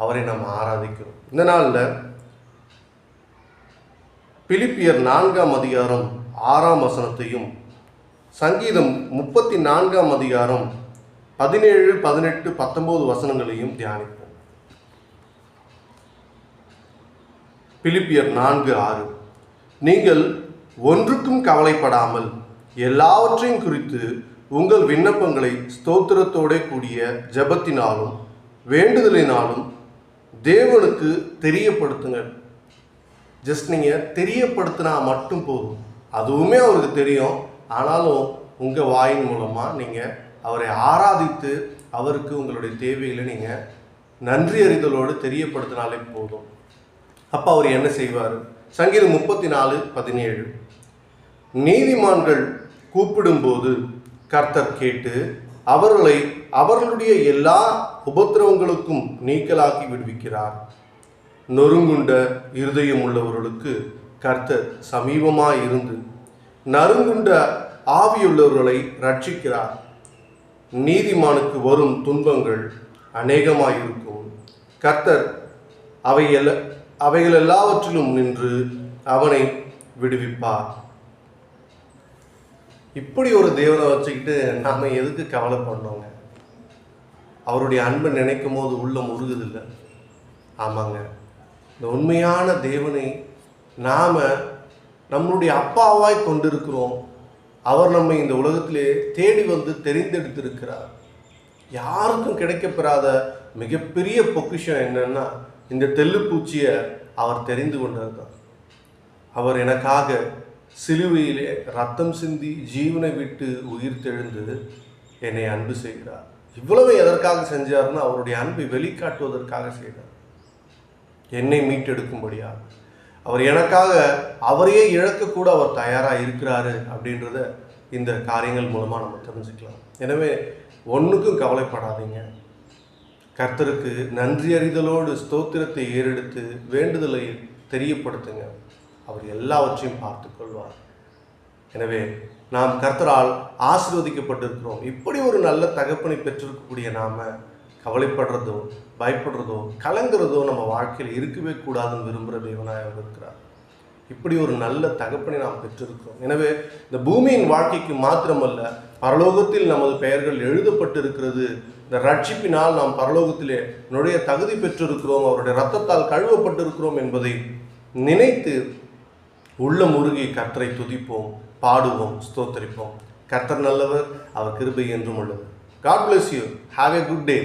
அவரை நாம் ஆராதிக்கிறோம். இந்த நாளில் பிலிப்பியர் 4ஆம் அதிகாரம் 6ஆம் வசனத்தையும் சங்கீதம் 34ஆம் அதிகாரம் 17, 18, 19 வசனங்களையும் தியானிப்போம். பிலிப்பியர் 4:6. நீங்கள் ஒன்றுக்கும் கவலைப்படாமல் எல்லாவற்றையும் குறித்து உங்கள் விண்ணப்பங்களை ஸ்தோத்திரத்தோட கூடிய ஜெபத்தினாலும் வேண்டுதலினாலும் தேவனுக்கு தெரியப்படுத்துங்கள். ஜஸ்ட் நீங்கள் தெரியப்படுத்தினா மட்டும் போதும். அதுவுமே அவருக்கு தெரியும். ஆனாலும் உங்கள் வாயின் மூலமாக நீங்கள் அவரை ஆராதித்து அவருக்கு உங்களுடைய தேவைகளை நீங்கள் நன்றி அறிதலோடு தெரியப்படுத்தினாலே போதும். அப்போ அவர் என்ன செய்வார்? சங்கீதம் 34:17. நீதிமான்கள் கூப்பிடும்போது கர்த்தர் கேட்டு அவர்களை அவர்களுடைய எல்லா உபத்திரவங்களுக்கும் நீக்கலாக்கி விடுவிக்கிறார். நொறுங்குண்ட இருதயம் உள்ளவர்களுக்கு கர்த்தர் சமீபமாய் இருந்து நறுங்குண்ட ஆவியுள்ளவர்களை ரட்சிக்கிறார். நீதிமானுக்கு வரும் துன்பங்கள் அநேகமாயிருக்கும். கர்த்தர் அவைகள் எல்லாவற்றிலும் நின்று அவனை விடுவிப்பார். இப்படி ஒரு தேவனை வச்சுக்கிட்டு நாம் எதுக்கு கவலைப்படணுங்க? அவருடைய அன்பை நினைக்கும் போது உள்ளம் உருகுதில்லை? ஆமாங்க, இந்த உண்மையான தேவனை நாம் நம்மளுடைய அப்பாவாய் கொண்டிருக்கிறோம். அவர் நம்மை இந்த உலகத்திலே தேடி வந்து தெரிந்தெடுத்திருக்கிறார். யாருக்கும் கிடைக்கப்பெறாத மிகப்பெரிய பொக்கிஷம் என்னன்னா, இந்த தெல்லுப்பூச்சியை அவர் தெரிந்து கொண்டிருந்தார். அவர் எனக்காக சிலுவையிலே ரத்தம் சிந்தி ஜீவனை விட்டு உயிர் தெழுந்து என்னை அன்பு செய்கிறார். இவ்வளவு எதற்காக செஞ்சார்னா, அவருடைய அன்பை வெளிக்காட்டுவதற்காக செய்தார். என்னை மீட்டெடுக்கும்படியாக அவர் எனக்காக அவரையே இழக்கக்கூட அவர் தயாராக இருக்கிறாரு அப்படின்றத இந்த காரியங்கள் மூலமாக நம்ம தெரிஞ்சுக்கலாம். எனவே ஒன்றுக்கும் கவலைப்படாதீங்க. கர்த்தருக்கு நன்றி அறிதலோடு ஸ்தோத்திரத்தை ஏறெடுத்து வேண்டுதலை தெரியப்படுத்துங்க. அவர் எல்லாவற்றையும் பார்த்து கொள்வார். எனவே நாம் கர்த்தரால் ஆசீர்வதிக்கப்பட்டிருக்கிறோம். இப்படி ஒரு நல்ல தகப்பனை பெற்றிருக்கக்கூடிய நாம் கவலைப்படுறதோ பயப்படுறதோ கலங்குறதோ நம்ம வாழ்க்கையில் இருக்கவே கூடாதுன்னு விரும்புகிற தேவனாக அவர் இருக்கிறார். இப்படி ஒரு நல்ல தகப்பனை நாம் பெற்றிருக்கிறோம். எனவே இந்த பூமியின் வாழ்க்கைக்கு மாத்திரமல்ல, பரலோகத்தில் நமது பெயர்கள் எழுதப்பட்டு இருக்கிறது. இந்த ரட்சிப்பினால் நாம் பரலோகத்திலே நுழைய தகுதி பெற்றிருக்கிறோம். அவருடைய இரத்தத்தால் கழுவப்பட்டிருக்கிறோம் என்பதை நினைத்து உள்ள முருகி கர்த்தரை துதிப்போம், பாடுவோம், ஸ்தோத்தரிப்போம். கர்த்தர் நல்லவர், அவர் கிருபை என்றும் உள்ளது. God bless you. Have a good day.